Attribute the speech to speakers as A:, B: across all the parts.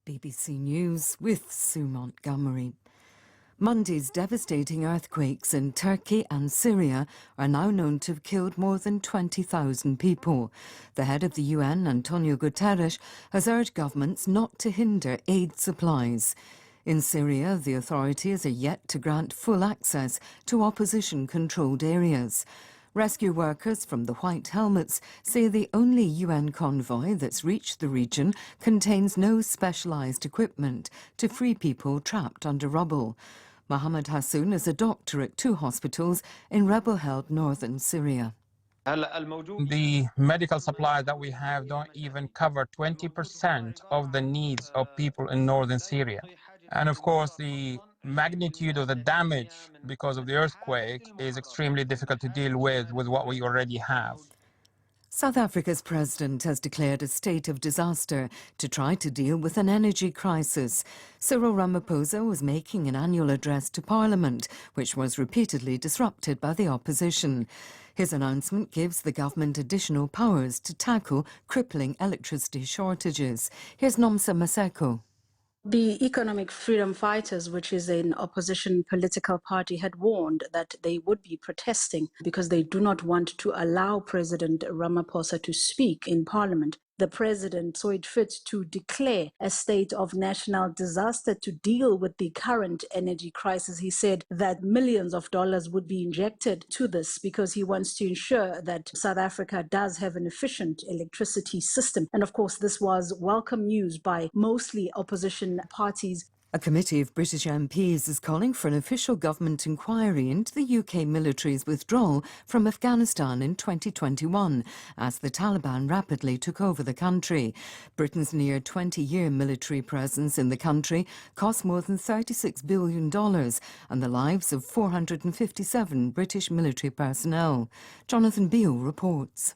A: BBC News with Sue Montgomery. Monday's devastating earthquakes in Turkey and Syria are now known to have killed more than 20,000 people. The head of the UN, Antonio Guterres, has urged governments not to hinder aid supplies. In Syria, the authorities are yet to grant full access to opposition-controlled areas. Rescue workers from the White Helmets say the only UN convoy that's reached the region contains no specialised equipment to free people trapped under rubble. Mohammed Hassoun is a doctor at 2 hospitals in rebel-held northern Syria.
B: The medical supplies that we have don't even cover 20% of the needs of people in northern Syria. And of course, the magnitude of the damage because of the earthquake is extremely difficult to deal with what we already have.
A: South Africa's president has declared a state of disaster to try to deal with an energy crisis. Cyril Ramaphosa was making an annual address to Parliament, which was repeatedly disrupted by the opposition. His announcement gives the government additional powers to tackle crippling electricity shortages. Here's Nomsa Maseko.
C: The Economic Freedom Fighters, which is an opposition political party, had warned that they would be protesting because they do not want to allow President Ramaphosa to speak in Parliament. The president saw it fit to declare a state of national disaster to deal with the current energy crisis. He said that millions of dollars would be injected to this because he wants to ensure that South Africa does have an efficient electricity system. And of course, this was welcome news by mostly opposition parties.
A: A committee of British MPs is calling for an official government inquiry into the UK military's withdrawal from Afghanistan in 2021 as the Taliban rapidly took over the country. Britain's near 20-year military presence in the country cost more than $36 billion and the lives of 457 British military personnel. Jonathan Beale reports.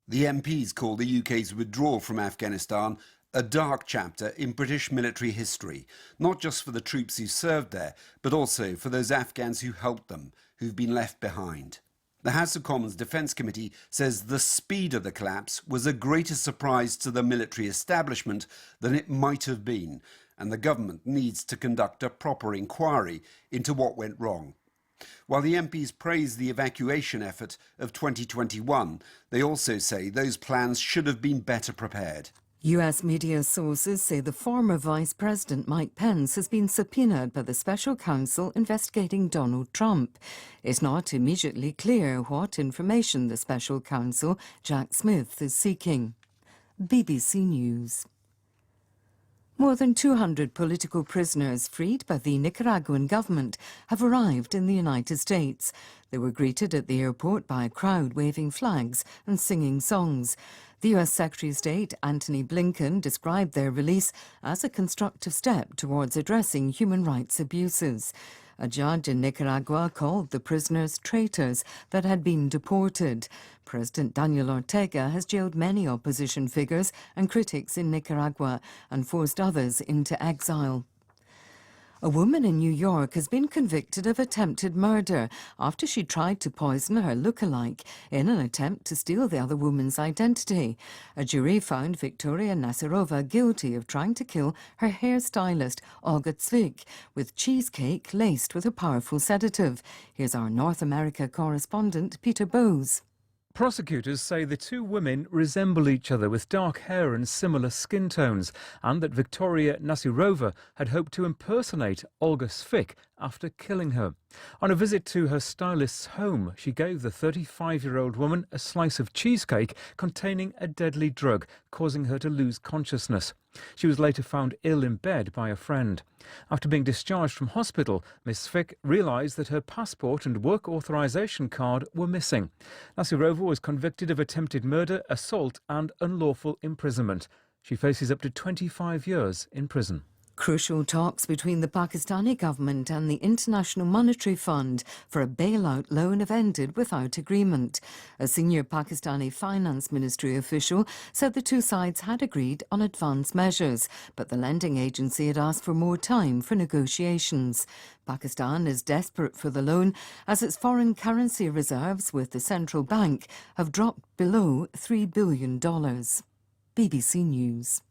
D: The MPs call the UK's withdrawal from Afghanistan a dark chapter in British military history, not just for the troops who served there, but also for those Afghans who helped them, who've been left behind. The House of Commons Defence Committee says the speed of the collapse was a greater surprise to the military establishment than it might have been, and the government needs to conduct a proper inquiry into what went wrong. While the MPs praise the evacuation effort of 2021, they also say those plans should have been better prepared.
A: US media sources say the former Vice President Mike Pence has been subpoenaed by the special counsel investigating Donald Trump. It's not immediately clear what information the special counsel, Jack Smith, is seeking. BBC News. More than 200 political prisoners freed by the Nicaraguan government have arrived in the United States. They were greeted at the airport by a crowd waving flags and singing songs. The US Secretary of State, Antony Blinken, described their release as a constructive step towards addressing human rights abuses. A judge in Nicaragua called the prisoners traitors that had been deported. President Daniel Ortega has jailed many opposition figures and critics in Nicaragua and forced others into exile. A woman in New York has been convicted of attempted murder after she tried to poison her lookalike in an attempt to steal the other woman's identity. A jury found Victoria Nasirova guilty of trying to kill her hairstylist, Olga Zvik, with cheesecake laced with a powerful sedative. Here's our North America correspondent, Peter Bowes.
E: Prosecutors say the two women resemble each other with dark hair and similar skin tones, and that Victoria Nasirova had hoped to impersonate Olga Zvik after killing her. On a visit to her stylist's home, she gave the 35-year-old woman a slice of cheesecake containing a deadly drug, causing her to lose consciousness. She was later found ill in bed by a friend. After being discharged from hospital, Ms. Zvik realised that her passport and work authorisation card were missing. Nasirova was convicted of attempted murder, assault and unlawful imprisonment. She faces up to 25 years in prison.
A: Crucial talks between the Pakistani government and the International Monetary Fund for a bailout loan have ended without agreement. A senior Pakistani finance ministry official said the two sides had agreed on advance measures, but the lending agency had asked for more time for negotiations. Pakistan is desperate for the loan as its foreign currency reserves with the central bank have dropped below $3 billion. BBC News.